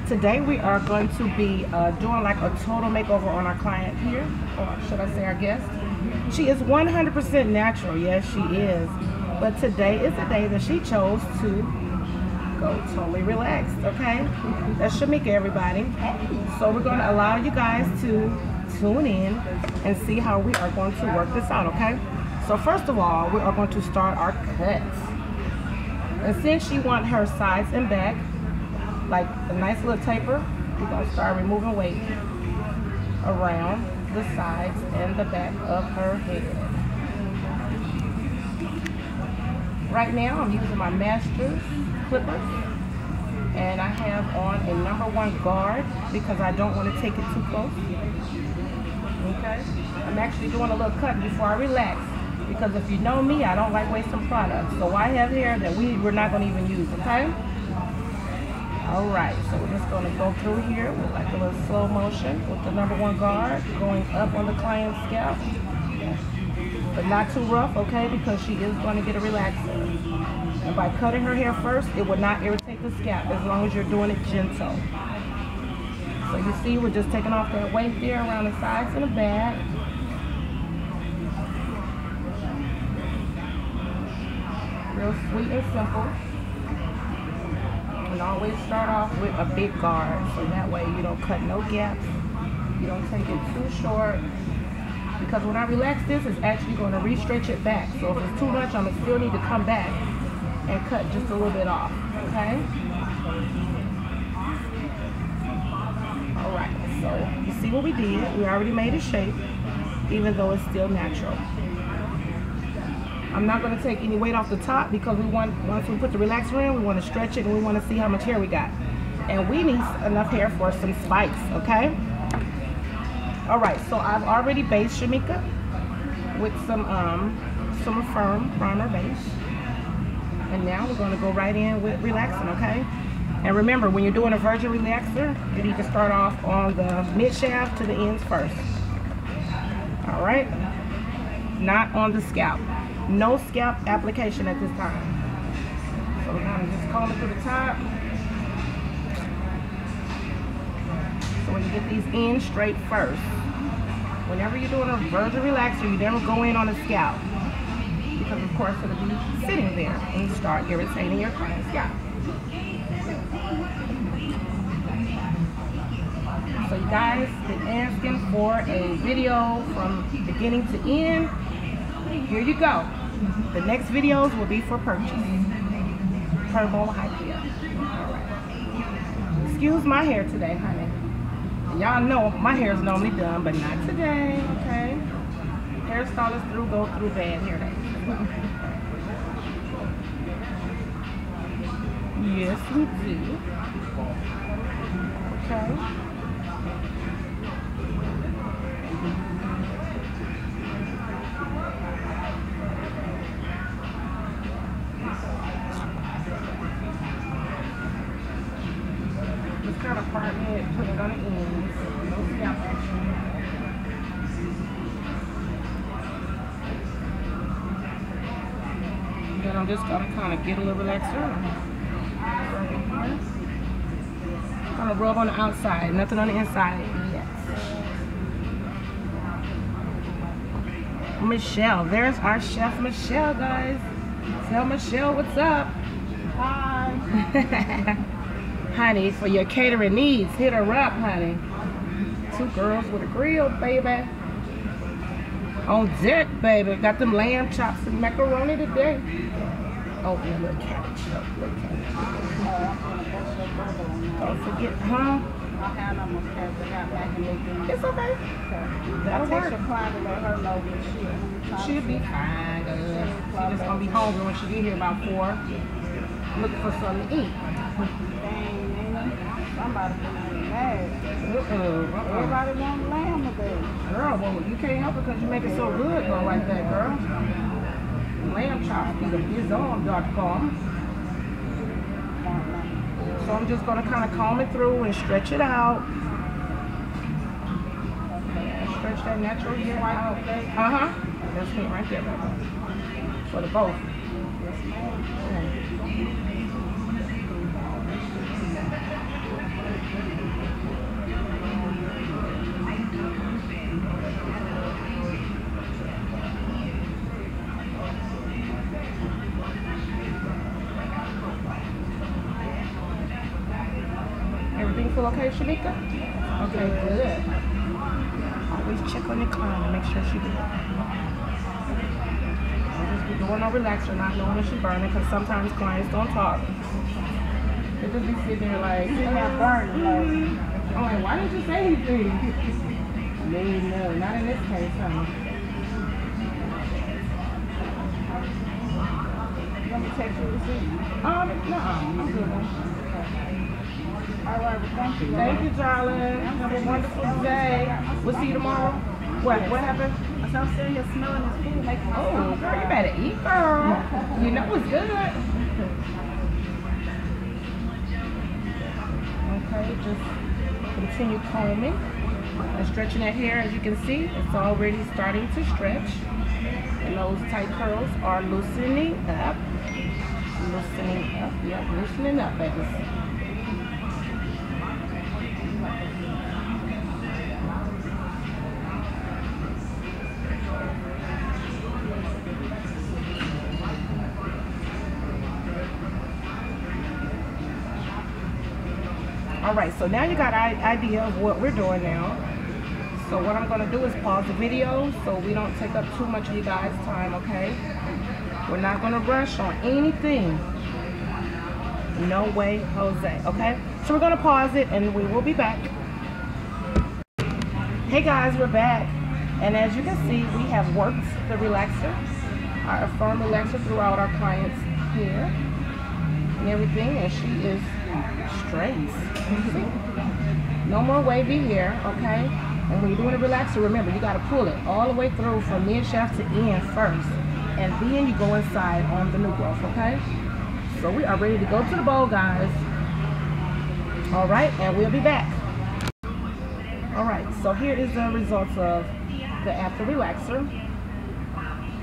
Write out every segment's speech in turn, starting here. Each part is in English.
Today we are going to be doing like a total makeover on our client here, or should I say our guest. She is 100% natural, yes she is, but today is the day that she chose to go totally relaxed, okay? That's Shamika, everybody. So we're going to allow you guys to tune in and see how we are going to work this out, okay? So first of all, we are going to start our cuts. And since she wants her sides and back, like a nice little taper, we're going to start removing weight around the sides and the back of her head. Right now I'm using my Masters clippers, and I have on a #1 guard because I don't want to take it too close. Okay, I'm actually doing a little cut before I relax, because if you know me, I don't like wasting products. So I have hair that we're not going to even use, okay? Alright, so we're just going to go through here with like a little slow motion with the #1 guard going up on the client's scalp. But not too rough, okay, because she is going to get a relaxer. And by cutting her hair first, it will not irritate the scalp as long as you're doing it gentle. So you see, we're just taking off that weight there around the sides and the back. Real sweet and simple. And always start off with a big guard, so that way you don't cut no gaps, you don't take it too short, because when I relax this, it's actually going to re-stretch it back. So if it's too much, I'm going to still need to come back and cut just a little bit off, okay? Alright, so you see what we did? We already made a shape, even though it's still natural. I'm not going to take any weight off the top because once we put the relaxer in, we want to stretch it and we want to see how much hair we got. And we need enough hair for some spikes, okay? Alright, so I've already based Shamika with some firm primer base. And now we're going to go right in with relaxing, okay? And remember, when you're doing a virgin relaxer, you need to start off on the mid shaft to the ends first. Alright? Not on the scalp. No scalp application at this time. So we're going to just comb it through the top. So when you get these ends straight first. Whenever you're doing a virgin relaxer, you never go in on the scalp, because of course it'll be sitting there and start irritating your client's scalp. So you guys been asking for a video from beginning to end. Here you go. The next videos will be for purchase. Per Moehypehair. Alright. Excuse my hair today, honey. Y'all know my hair is normally done, but not today, okay? Hairstylists go through bad hair days. Yes, we do. Okay. Just kind of part it, put it on the ends. No scalp action. Then I'm just going to kind of get a little relaxer. Kind of rub on the outside, nothing on the inside yet. Michelle, there's our chef Michelle, guys. Tell Michelle what's up. Hi. Honey, for your catering needs, hit her up, honey. 2 girls with a grill, baby. On deck, baby. Got them lamb chops and macaroni today. Oh, and a little cabbage. Don't forget, huh? It's okay. That'll work. She'll be fine, girl. She's just gonna be hungry when she get here about 4. Looking for something to eat. Somebody been mad. Everybody wants lamb today. Girl, well, you can't help it because you make it so good, girl, like that, girl. Lamb chops, bizarre.com. So I'm just going to kind of comb it through and stretch it out. Stretch that natural hair out. Uh-huh. That's it right there, baby. For the both. Yes, ma'am. everything full okay, Shamika? Okay, good. Always check on your client and make sure she good. Don't just be doing no relaxer, not knowing if she's burning, because sometimes clients don't talk. They just be sitting there like, burning. I'm like, why didn't you say anything? No, not in this case, honey. You want me to text you the receipt? No, I'm good. All right, well, thank you. Thank you, darling. Have a wonderful day. We'll see you tomorrow. What happened? So I'm sitting here smelling this food. Like, Oh, girl, you better eat, girl. You know it's good. Okay, just continue combing and stretching that hair. As you can see, it's already starting to stretch. And those tight curls are loosening up. Loosening up. Yep, loosening up, baby. Alright, so now you got an idea of what we're doing now. So what I'm going to do is pause the video so we don't take up too much of you guys' time, okay? We're not going to rush on anything. No way, Jose, okay? So we're going to pause it and we will be back. Hey guys, we're back. And as you can see, we have worked the relaxer, our firm relaxer throughout our client's hair and everything, and she is straight. No more wavy hair, okay? And when you're doing a relaxer, remember, you got to pull it all the way through from mid-shaft to end first. And then you go inside on the new growth, okay? So we are ready to go to the bowl, guys. All right, and we'll be back. All right, so here is the results of the after relaxer.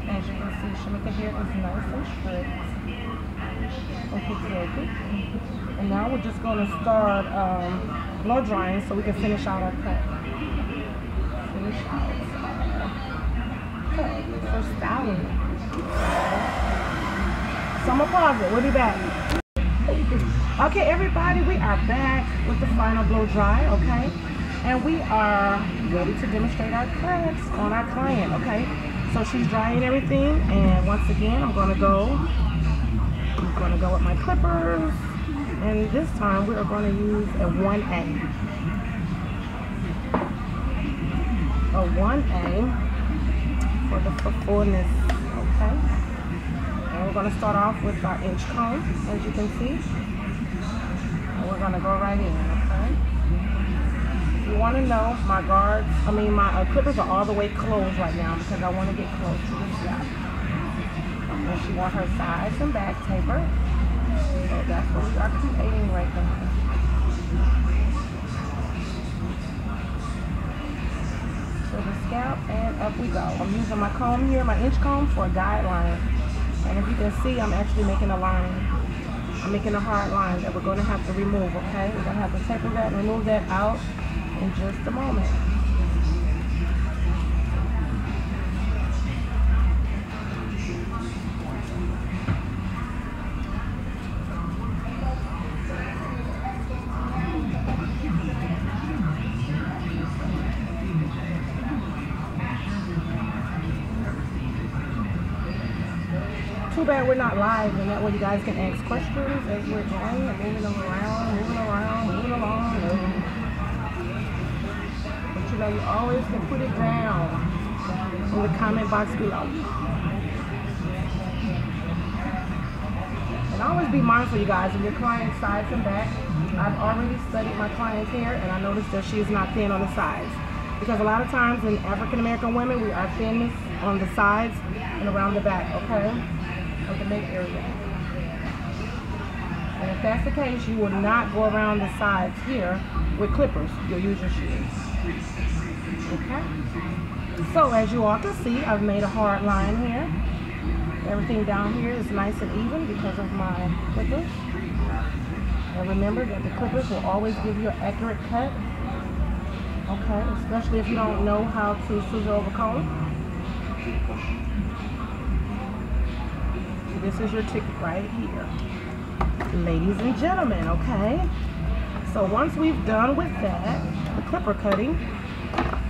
As you can see, Shamika hair is nice and straight. Okay. And now we're just going to start blow drying so we can finish out our cut. Finish out our cut for styling. So I'm going to pause it. We'll be back. Okay, everybody, we are back with the final blow dry, okay? And we are ready to demonstrate our cuts on our client, okay? So she's drying everything, and once again, I'm going to go with my clippers. And this time we are going to use a 1A. A 1A for the fullness, okay? And we're going to start off with our inch comb, as you can see. And we're going to go right in, okay? If you want to know, my clippers are all the way closed right now because I want to get close to the scalp. And she wants her sides and back taper. So that's what we are creating right now. To the scalp and up we go. I'm using my comb here, my inch comb, for a guideline. And if you can see, I'm actually making a line. I'm making a hard line that we're going to have to remove, okay? We're going to have to taper that and remove that out in just a moment. Too bad we're not live, and that way you guys can ask questions as we're going and moving them around, moving along. But you know, you always can put it down in the comment box below. And always be mindful, you guys, of your client's sides and back. I've already studied my client's hair, and I noticed that she is not thin on the sides. Because a lot of times in African American women, we are thinness on the sides and around the back, okay? Of the neck area. And if that's the case, you will not go around the sides here with clippers. You'll use your shears. Okay? So as you all can see, I've made a hard line here. Everything down here is nice and even because of my clippers. And remember that the clippers will always give you an accurate cut. Okay? Especially if you don't know how to scissor over comb. This is your ticket right here, ladies and gentlemen, okay? So once we've done with that, the clipper cutting,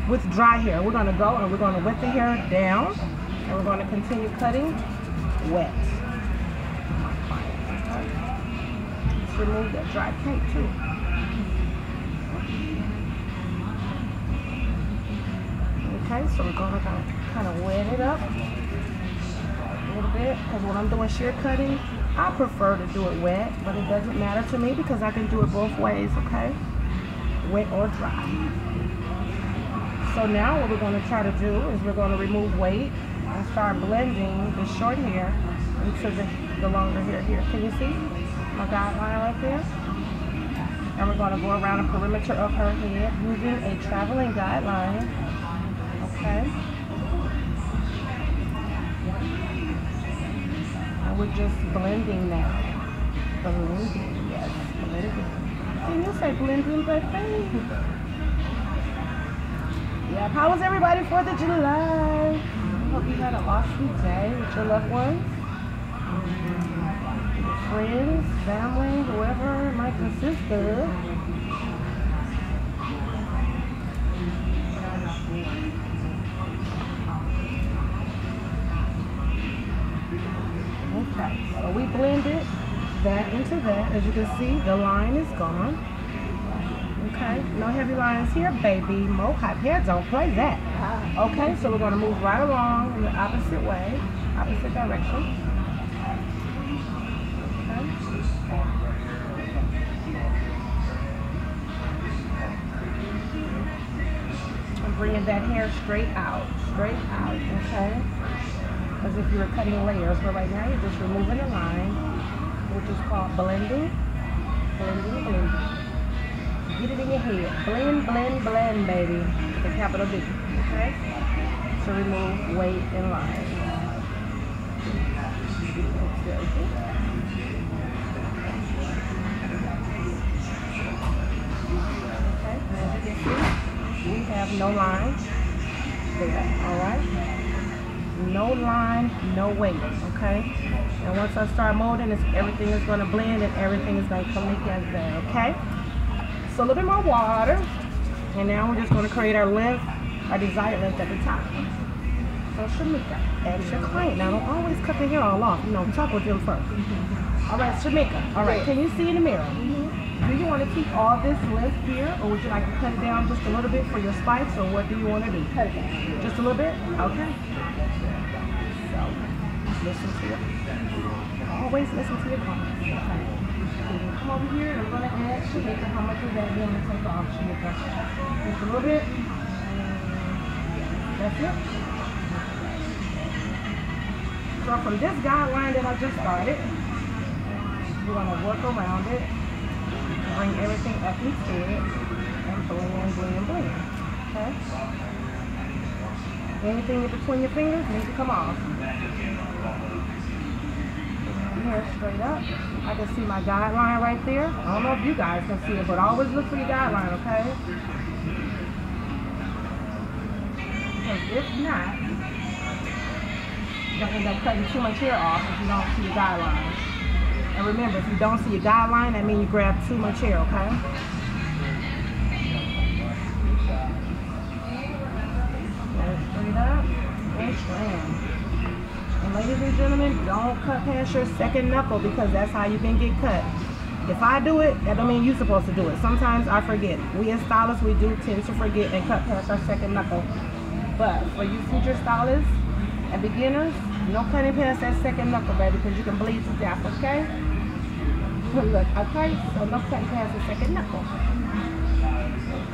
with dry hair, we're going to go and we're going to wet the hair down, and we're going to continue cutting wet. Let's remove that dry paint too. Okay, so we're going to kind of wet it up a little bit, because when I'm doing shear cutting, I prefer to do it wet, but it doesn't matter to me because I can do it both ways, okay? Wet or dry. So now what we're going to try to do is we're going to remove weight and start blending the short hair into the longer hair here. Can you see my guideline right there? And we're going to go around the perimeter of her head using a traveling guideline. Okay. And we're just blending now. Blending, yes, blending. Can you say blending, baby? Yeah, how was everybody 4th of July? I hope you had an awesome day with your loved ones, your friends, family, whoever it might consist of. Okay, so we blended that into that. As you can see, the line is gone. Okay, no heavy lines here, baby. Moehypehair, don't play that. Okay, so we're going to move right along in the opposite way, opposite direction. Okay. I'm bringing that hair straight out, okay? As if you were cutting layers, but right now you're just removing the line, which is called blending, blending, blending. Get it in your head. Blend, blend, blend, baby. With a capital B. Okay? To remove weight and line. Okay. As you can see, we have no line there. Alright? No line, no weight. Okay? And once I start molding, everything is going to blend and everything is going to come together. Okay? So a little bit more water, and now we're just going to create our length, our desired length at the top. So Shamika, ask your client. Now don't always cut the hair all off, you know, talk with them first. All right, Shamika, all right, can you see in the mirror? Do you want to keep all this length here, or would you like to cut it down just a little bit for your spikes, or what do you want to do? Cut it down. Just a little bit? Okay. So, listen to it. Always listen to your clients. Okay. Come over here, and I'm going to add Shamika. How much is that going to take off, Shamika? Just a little bit. That's it. So from this guideline that I just started, we're going to work around it, bring everything up into it, and blend, blend, blend. Okay? Anything in between your fingers needs to come off. Hair straight up. I can see my guideline right there. I don't know if you guys can see it, but always look for your guideline, okay? Because if not, you're going to end up cutting too much hair off if you don't see your guideline. And remember, if you don't see your guideline, that means you grab too much hair, okay? Straight up and trim. And ladies and gentlemen, don't cut past your second knuckle, because that's how you can get cut. If I do it, that don't mean you're supposed to do it. Sometimes I forget. We as stylists, we do tend to forget and cut past our second knuckle. But for you future stylists and beginners, no cutting past that second knuckle, baby, because you can bleed to death, okay? Look, okay? So no cutting past the second knuckle.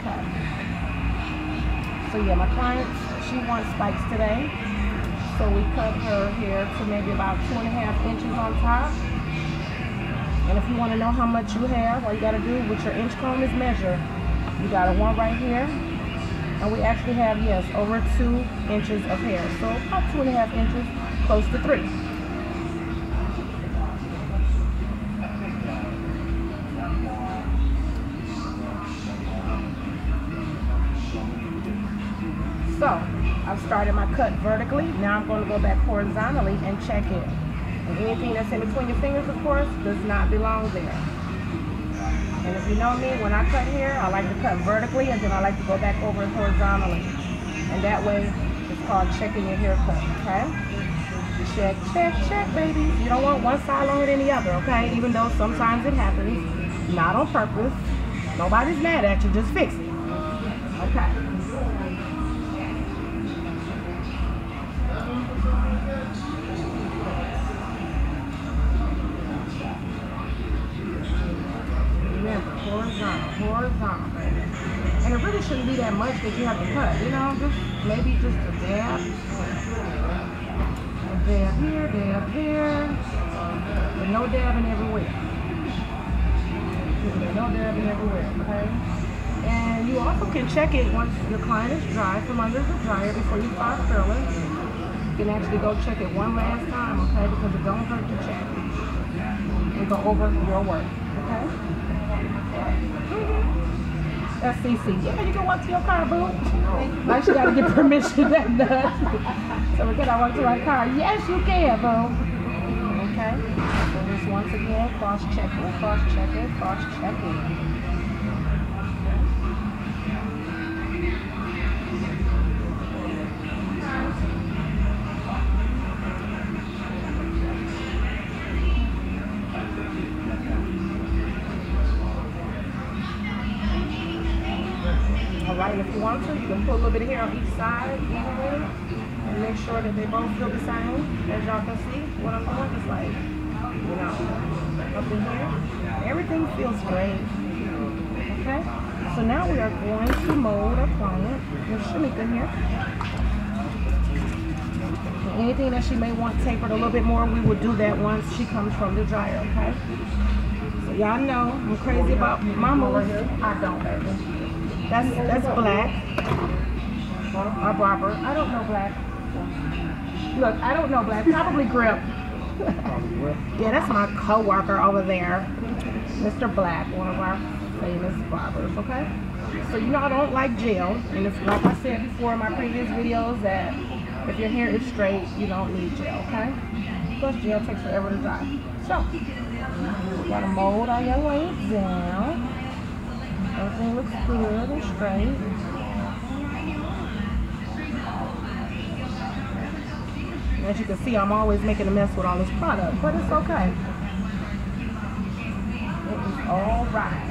Okay. So yeah, my client, she wants spikes today. So we cut her hair to maybe about 2.5 inches on top. And if you want to know how much you have, all you got to do with your inch comb is measure. You got a 1 right here. And we actually have, yes, over 2 inches of hair. So about 2.5 inches, close to 3. So I've started my cut vertically. Now I'm going to go back horizontally and check it. And anything that's in between your fingers, of course, does not belong there. And And if you know me, when I cut hair, I like to cut vertically and then I like to go back over it horizontally. And that way, it's called checking your haircut, okay? Check, check, check, baby. You don't want one side longer than the other, okay? Even though sometimes it happens, not on purpose. Nobody's mad at you, just fix it. Okay. Remember, horizontal, baby. And it really shouldn't be that much that you have to cut, you know, just maybe just a dab. A dab here, but no dabbing everywhere. No dabbing everywhere, okay? And you also can check it once your client is dry from under the dryer before you start curling. You can actually go check it one last time, okay? Because it don't hurt to check. And go over your work, okay? That's CC. Yeah, you can walk to your car, boo. Like she gotta get permission that nuts. So we're gonna walk to my car. Yes, you can, boo. Okay. So just once again, cross-checking, cross-checking, cross-checking. Alright, if you want to, you can put a little bit of hair on each side, evenly, and make sure that they both feel the same. As y'all can see, what I'm doing is like, you know, up in here. Everything feels great. Okay? So now we are going to mold our client. There's Shamika here. And anything that she may want tapered a little bit more, we will do that once she comes from the dryer, okay? So y'all know I'm crazy about my moves. I don't, baby. That's black. Our barber. I don't know black. Look, I don't know black. Probably Grip. Yeah, that's my co-worker over there. Mr. Black, one of our famous barbers, okay? So you know I don't like gel. And if, like I said before in my previous videos, that if your hair is straight, you don't need gel, okay? Plus gel takes forever to dry. So, we gotta mold our young lady down. Everything looks good and straight. As you can see, I'm always making a mess with all this product, but it's okay. It is all right.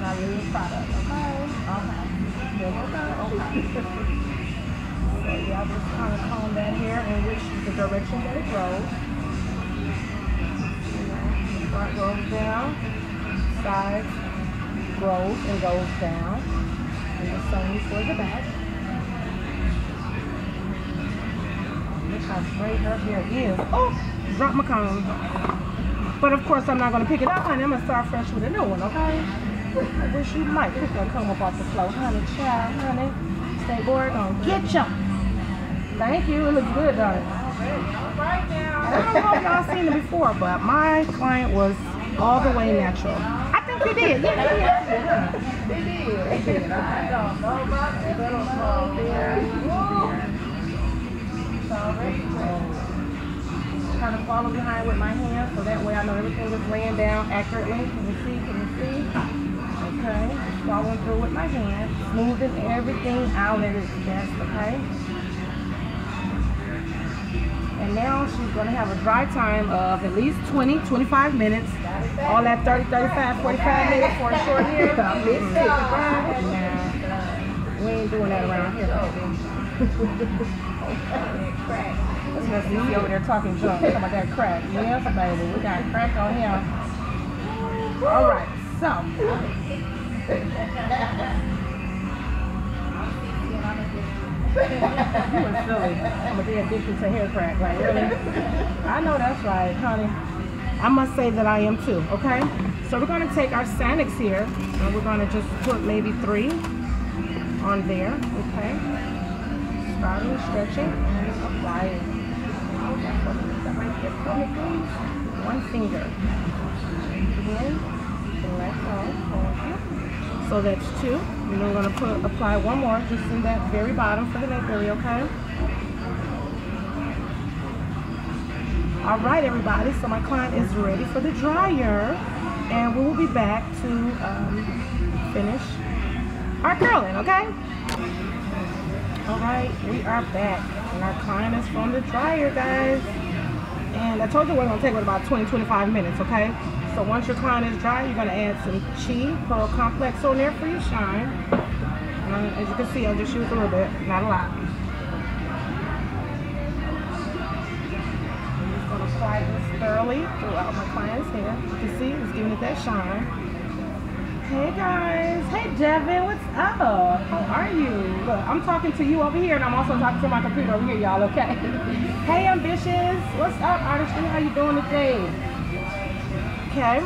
I use product, okay? Okay. So yeah, just kind of comb that hair in which the direction that it grows. You know, the front goes down, sides grows and goes down, and the same for the back. Look how straight her hair is. Oh, drop my comb. But of course I'm not going to pick it up, honey. I'm going to start fresh with a new one, okay? I wish you might pick that comb up off the floor, honey. Child, honey. Stay bored, gonna get you. Thank you. It looks good, don't it? Right now. I don't know if y'all seen it before, but my client was all the way natural. They did, yeah, they did. I don't know about it. Kind of follow behind with my hands so that way I know everything is laying down accurately. Can you see? Okay, just following through with my hand, smoothing everything out at its best, okay? And now she's going to have a dry time of at least 20-25 minutes. All that 30, 35, 45 minutes for a short hair. Nah, we ain't doing that around here, baby. Let's just see over there talking junk. Talking about that crack. Yes, baby. We got crack on him. All right, so. You were silly. I'm gonna be addicted to hair crack, like really? I know that's right, honey. I must say that I am too, okay? So we're gonna take our Sanix here, and we're gonna just put maybe 3 on there, okay? Starting stretching and applying. One finger. Again, let go. So that's 2. And then we're going to apply one more just in that very bottom for the neck area, okay? All right, everybody. So my client is ready for the dryer. and we will be back to finish our curling, okay? All right, we are back, and our client is from the dryer, guys. And I told you we're gonna take it about 20-25 minutes, okay? So once your client is dry, you're gonna add some Chi Pearl Complex on there for your shine. As you can see, I'll just use a little bit, not a lot. I'm just gonna apply this thoroughly throughout my client's hair. You can see it's giving it that shine. Hey guys, hey Devin, what's up? How are you? Look, I'm talking to you over here, and I'm also talking to my computer over here, y'all, okay? Hey Ambitious, what's up, Artistry? How you doing today? Okay.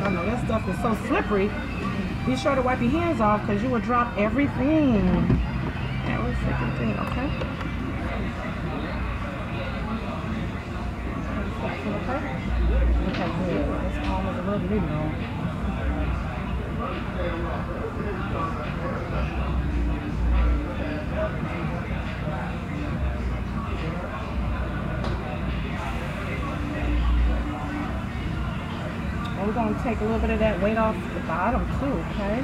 I know that stuff is so slippery. Be sure to wipe your hands off because you will drop everything. Every freaking thing, okay? Okay, good. This palm is a little bit long. And we're going to take a little bit of that weight off the bottom too, okay?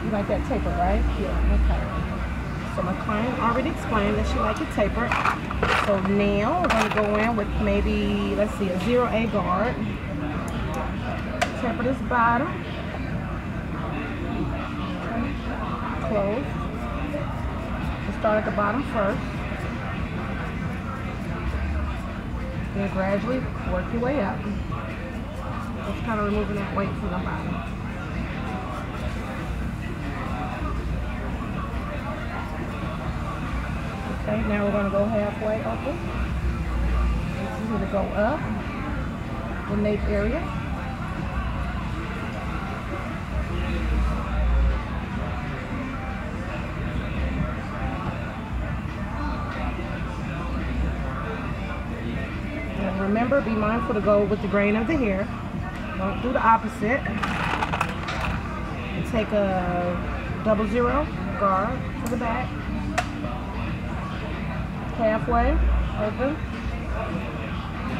You like that taper, right? Yeah, okay. So my client already explained that she liked it tapered. So now we're going to go in with maybe, let's see, a 0A guard. Taper this bottom. Okay. Close. We'll start at the bottom first. Then gradually work your way up. Just kind of removing that weight from the bottom. Okay, now we're going to go halfway open. This is going to go up the nape area. And remember, be mindful to go with the grain of the hair. Don't do the opposite. And take a 00 guard to the back. Halfway open.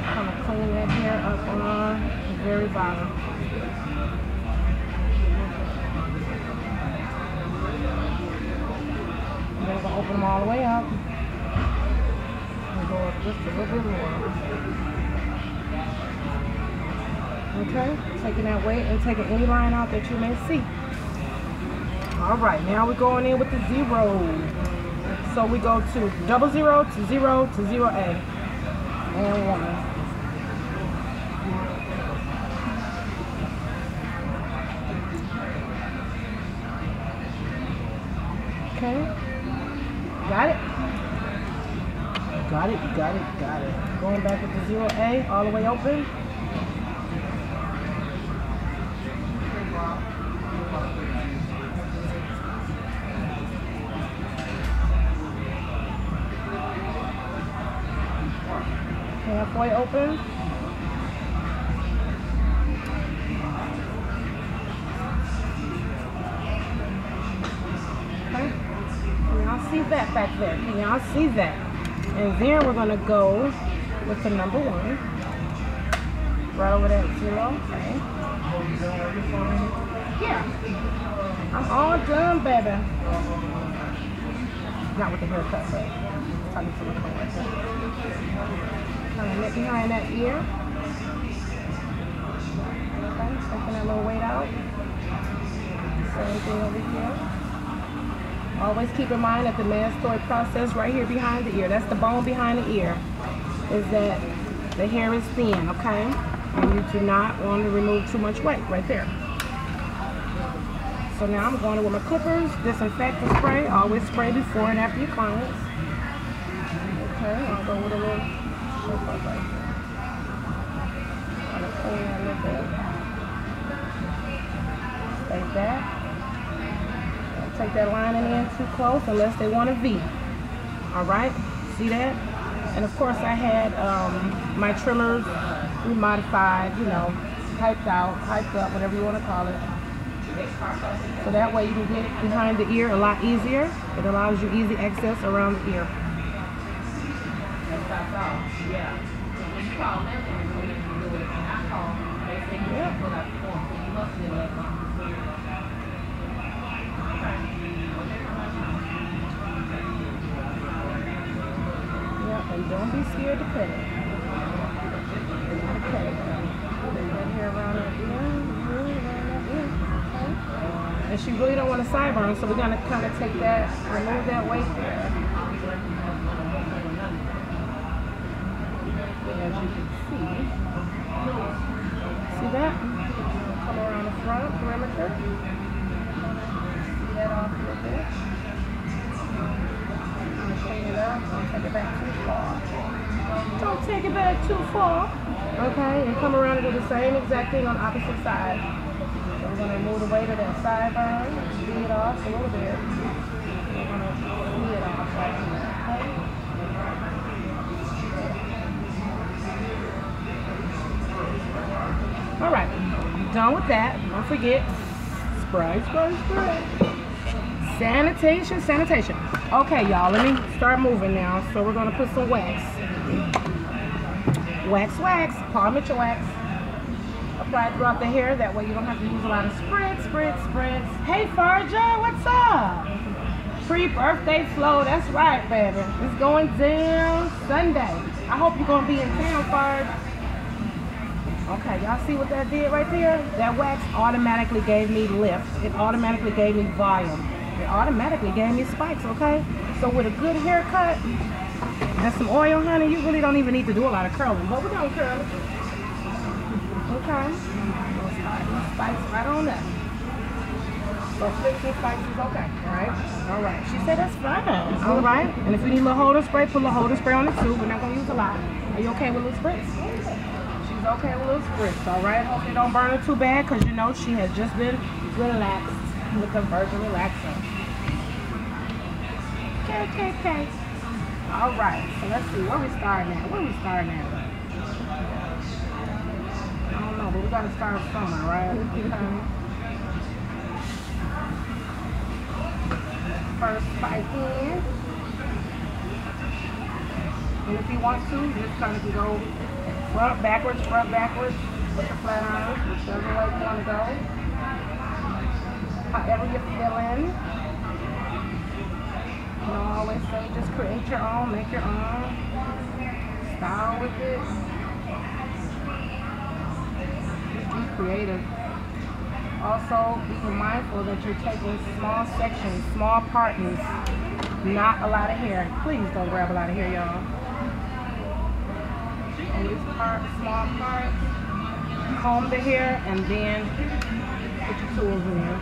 Kind of clean that hair up on the very bottom. And then we're going to open them all the way up. And go up just a little bit more. Okay, taking that weight and taking any line out that you may see. Alright, now we're going in with the 0. So we go to 00 to 0 to 0A. And 1. Okay. Got it? Got it, got it, got it. Going back with the 0A, all the way open. Halfway open. Okay. Can y'all see that back there? Can y'all see that? And then we're going to go with the number 1. Right over that 0. Okay. Yeah. I'm all done, baby. Not with the haircut, but talking to my phone right there. Kind of nip behind that ear. Okay, taking that little weight out. Same thing over here. Always keep in mind that the mastoid process right here behind the ear, that's the bone behind the ear, is that the hair is thin, okay? And you do not want to remove too much weight right there. So now I'm going in with my clippers, disinfectant spray. Always spray before and after your clients. Okay, I'll go with a little soap right here. I'm going to clean that a little bit. Stay back. Don't take that lining in too close unless they want a V. Alright, see that? And of course I had my trimmers remodified, you know, hyped out, hyped up, whatever you want to call it. So that way you can get behind the ear a lot easier. It allows you easy access around the ear. Yep, and don't be scared to cut it. Okay. Right here around the ear. And she really don't want a sideburn, so we're gonna kind of take that, remove that weight there. As you can see that? Come around the front perimeter. See that off a little bit. I'm gonna clean it up. Don't take it back too far. Don't take it back too far. Okay, and come around and do the same exact thing on the opposite side. We're going to move the weight of that sideburn, beat it off a little bit. We're going to beat it off right here. Okay? Alright, done with that. Don't forget, spray. Sanitation. Okay, y'all, let me start moving now. So we're going to put some wax. Wax, Paul Mitchell wax. Apply throughout the hair, that way you don't have to use a lot of spritz. Hey Farja, what's up? Pre-birthday flow, that's right, baby. It's going down Sunday. I hope you're gonna be in town, Farj. Okay, y'all see what that did right there? That wax automatically gave me lift. It automatically gave me volume. It automatically gave me spikes, okay? So with a good haircut and some oil, honey, you really don't even need to do a lot of curling, but we're gonna curl it. Okay, spikes right on up. So 15 spikes is okay, all right. She said that's fine. All right, and if you need a little holder spray, put a little holder spray on it too. We're not gonna use a lot. Are you okay with little spritz? She's okay with little spritz, all right. Hopefully don't burn her too bad, because you know she has just been relaxed with the virgin relaxer. Okay. All right, so let's see where we starting at. I don't know, but we gotta start somewhere, right? Okay. First spike in. And if you want to, you just kind of can go front, backwards, with the flat iron, whichever way you want to go. However you're feeling. You know, I always say just create your own, make your own style with it. Be creative. Also, be mindful that you're taking small sections, small partings, not a lot of hair. Please don't grab a lot of hair, y'all. And these small parts, comb the hair, and then put your tools in there.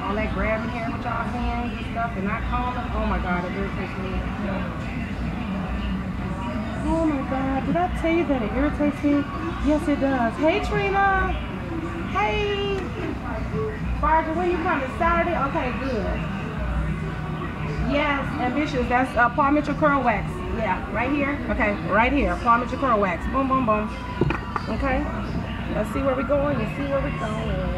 All that grabbing hair with y'all hands and stuff and not combing, oh my God, it irritates me. Oh my God, did I tell you that it irritates me? Yes, it does. Hey, Trina. Hey. Farja, when you coming? Saturday? Okay, good. Yes, ambitious. That's Paul Mitchell Curl Wax. Yeah, right here. Okay, right here. Paul Mitchell Curl Wax. Boom, boom, boom. Okay. Let's see where we're going. Let's see where we're going.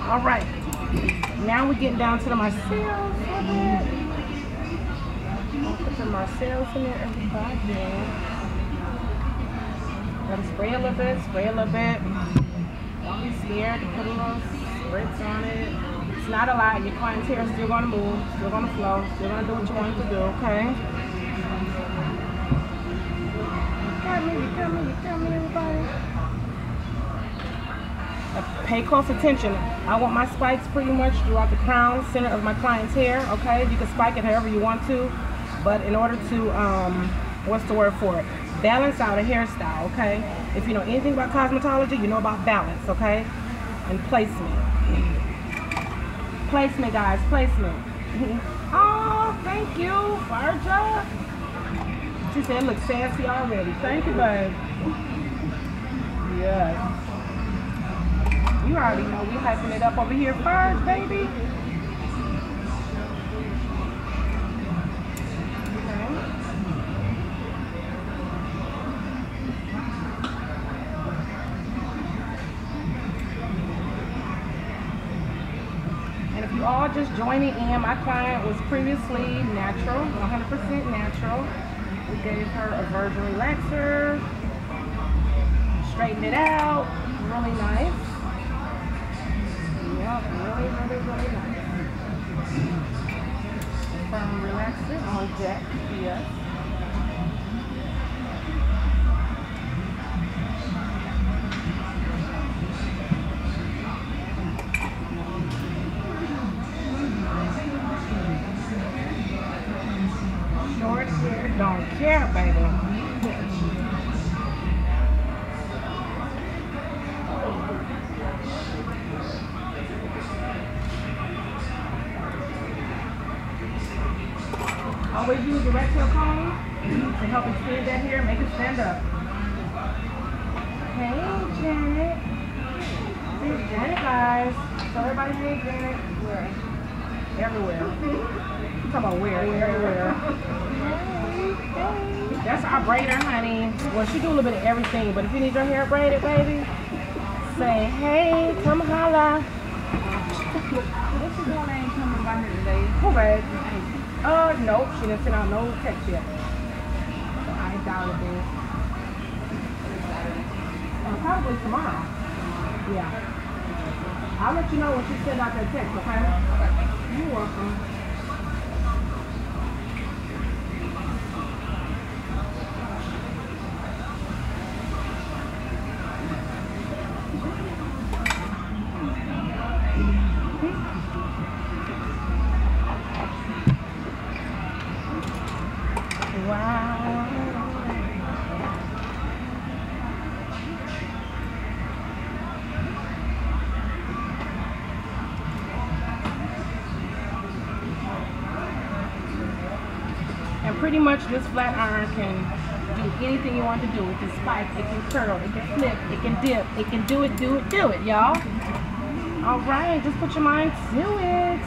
All right, Now we're getting down to the Marcel's. I'll put the Marcel's in there, everybody. Gotta spray a little bit, spray a little bit. Don't be scared to put a little spritz on it. It's not a lot. Your client's hair is still gonna move, still gonna flow, still gonna do what you want it to do, okay? You tell me, everybody. Pay close attention. I want my spikes pretty much throughout the crown, center of my client's hair, okay? You can spike it however you want to, but in order to, what's the word for it? Balance out a hairstyle, okay? If you know anything about cosmetology, you know about balance, okay? And placement. Placement, guys, placement. Oh, thank you, Farja. She said it looks sassy already. Thank you, babe. Yes. You already know we hyping it up over here first, baby. Okay. And if you all just joining in, my client was previously natural, 100% natural. We gave her a virgin relaxer, straightened it out, really nice. Yep, really nice. Firm relaxer on deck, yes. Short hair, don't care, baby. Always use your rat tail comb to help extend that hair, make it stand up. Hey, Janet. Here's Janet, guys. So everybody, hey, Janet. Where? Everywhere. I'm talking about where? Everywhere. That's our braider, honey. Well, she do a little bit of everything, but if you need your hair braided, baby, say, hey, come holla. What's the girl ain't coming by here today? Who, babe? Nope, she didn't send out no text yet. So I ain't doubted this. Probably tomorrow. Yeah. I'll let you know when she sends out that text, okay? You're welcome. Pretty much this flat iron can do anything you want to do. It can spike, it can curl, it can flip, it can dip, it can do it, y'all. All right, just put your mind to it.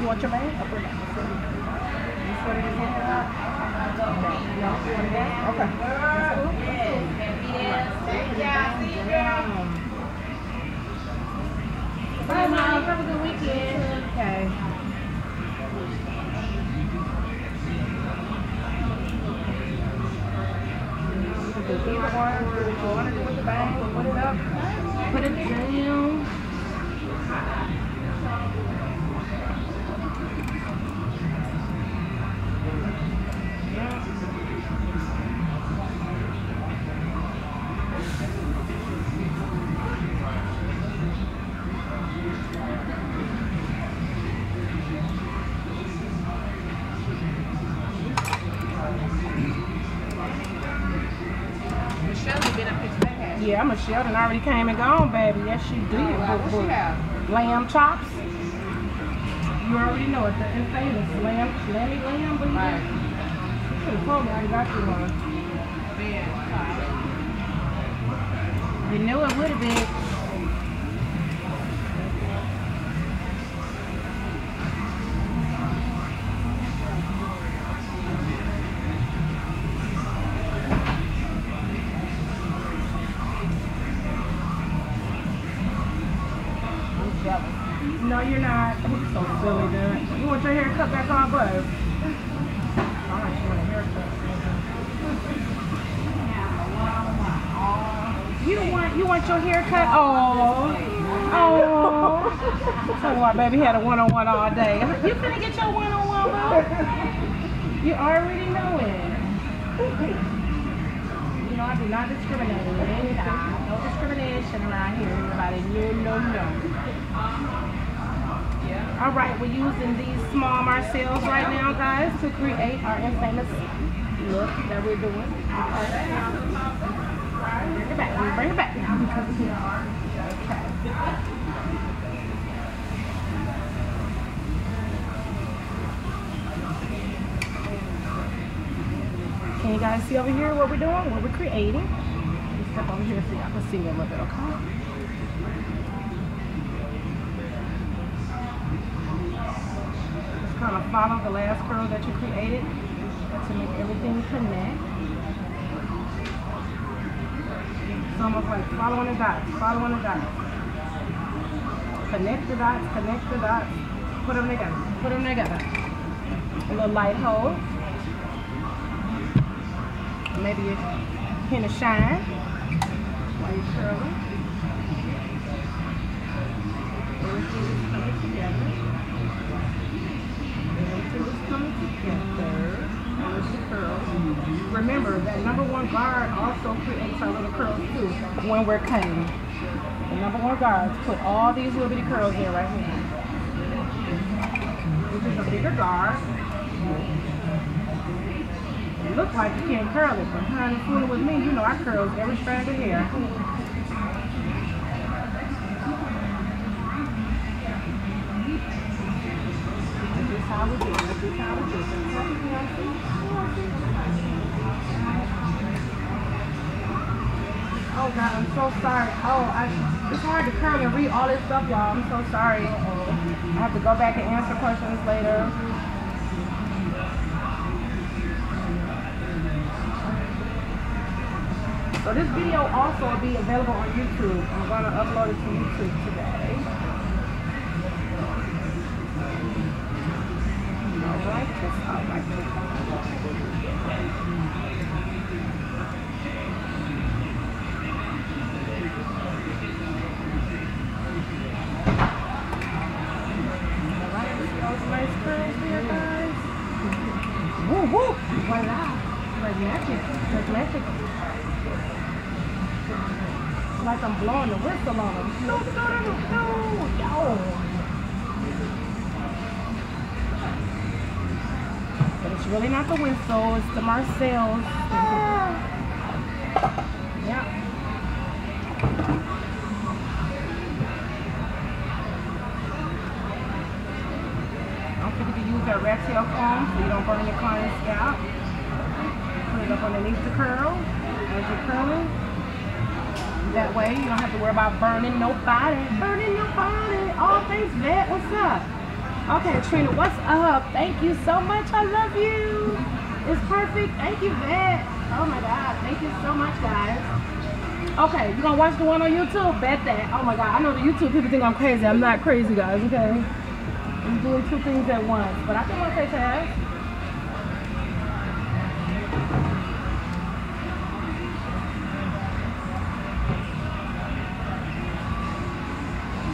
You want your bag? I'll put it back. This what it is here? No, you want it back? Okay. Bye, Mom. Have a good weekend. Okay. Either one, if you want to do with the bag, put it up, put it down. Yeah, Michelle done already came and gone, baby. Yes, she did. Lamb chops. You already know it. The famous lamb, but right. You should have told me I got you one. You knew it would have been. you're not. So silly, dude. You want your hair cut back on, bud? Alright, you want a haircut. You want your hair cut? Oh. So what, baby had a one-on-one all day. You finna get your one-on-one, bud? You already know it. You know I do not discriminate. No discrimination around here, everybody. No. Alright, we're using these small Marcells right now, guys, to create our infamous look that we're doing. Bring it back now. Okay. Can you guys see over here what we're doing, what we're creating? Let's step over here so y'all can see me a little bit, okay? Just kind of follow the last curl that you created to make everything connect. It's almost like following the dots, Connect the dots, put them together. A little light hold. Maybe a hint of shine while you're curling. Everything is coming together. There's the curls. Remember that #1 guard also creates our little curls too when we're cutting. The #1 guards put all these little bitty curls in right here. This is a bigger guard. It looks like you can't curl it, but honey, fooling with me, you know I curl every strand of hair. This is how we do it. Oh God, I'm so sorry. It's hard to curl and read all this stuff, y'all. I'm so sorry. I have to go back and answer questions later. So this video also will be available on YouTube. I'm going to upload it to YouTube today. Alright, see those nice curls here, guys? Woo woo! Voila! Like magic. Like I'm blowing the whistle on them. No. But it's really not the whistle, it's the Marcells. Yeah. Don't forget to use that rat tail comb so you don't burn your client's scalp. Put it up underneath the curl as you're curling. That way you don't have to worry about burning nobody. Oh, thanks, Vet. What's up? Okay, Trina, what's up? Thank you so much. I love you. It's perfect. Thank you, Vet. Oh my God. Thank you so much, guys. Okay, you gonna watch the one on YouTube? Bet that. Oh my God. I know the YouTube people think I'm crazy. I'm not crazy, guys. Okay. I'm doing 2 things at once, but I can multitask.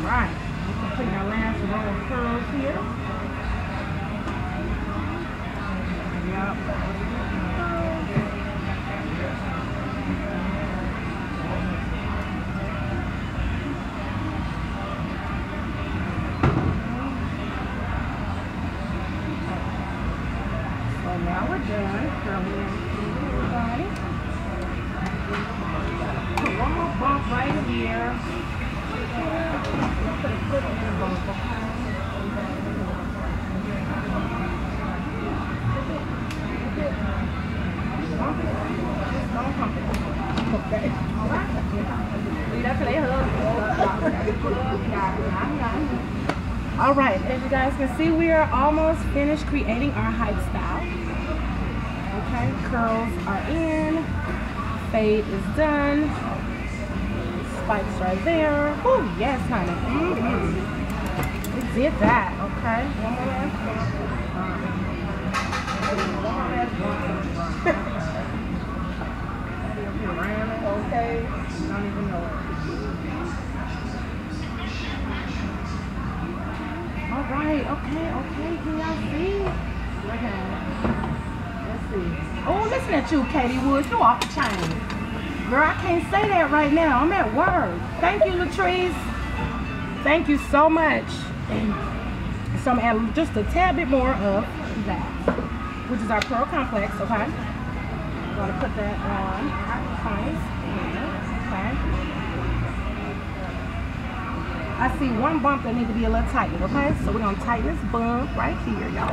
Right, we're completing our last row of curls here. Yep. So now we're done curling everybody. Put one more bump right here. All right, as you guys can see, we are almost finished creating our hype style. Okay, curls are in, fade is done, spikes are there. Oh yes, honey. did that, okay? One more last bump. One more last bump. Okay? Don't even know it. All right, okay, can y'all see? Okay. Let's see. Oh, listen at you, Katie Woods. You off the chain. Girl, I can't say that right now. I'm at work. Thank you, Latrice. Thank you so much. So I'm adding just a tad bit more of that, which is our pearl complex, okay? I'm gonna put that on. Okay. I see one bump that needs to be a little tightened, okay? So we're gonna tighten this bump right here, y'all.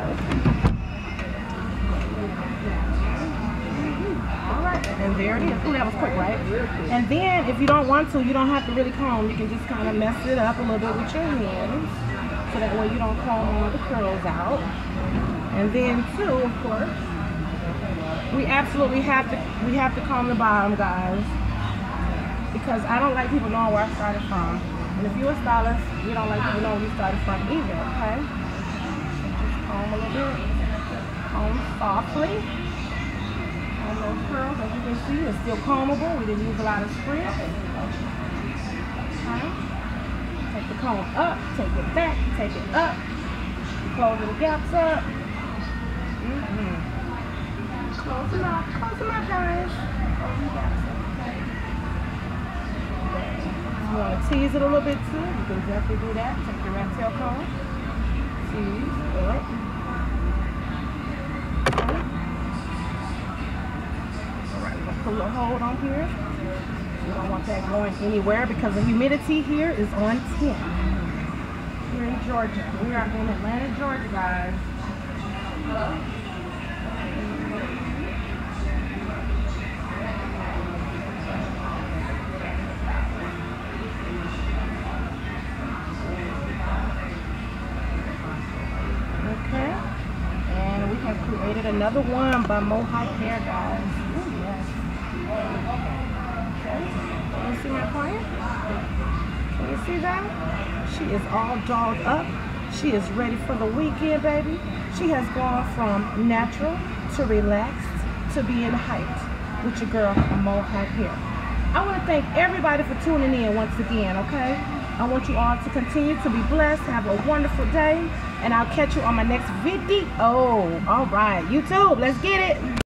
Alright, and there it is. Ooh, that was quick, right? And then if you don't want to, you don't have to really comb. You can just kind of mess it up a little bit with your hands. So that way you don't comb all the curls out. And then too, of course, we absolutely have to comb the bottom, guys. Because I don't like people knowing where I started from. And if you're a stylist, you don't like people knowing where you started from either, okay? Just comb a little bit. Comb softly. Comb those curls, as you can see, it's still combable. We didn't use a lot of sprit. Okay. Take the comb up, take it back, take it up. Close the gaps up. Close them up, guys. Close the gaps up. You want to tease it a little bit too, you can definitely do that. Take your rat tail comb, tease up. Okay. Alright, we're going to put a little hold on here. We don't want that going anywhere because the humidity here is on 10. We're in Georgia. We are in Atlanta, Georgia, guys. Created another one by Moehypehair, guys. Ooh, yes. Okay. Can you see my client? Can you see that? She is all dolled up. She is ready for the weekend, baby. She has gone from natural to relaxed to being hyped with your girl, Moehypehair. I want to thank everybody for tuning in once again, okay? I want you all to continue to be blessed. Have a wonderful day. And I'll catch you on my next video. Oh, all right. YouTube, let's get it.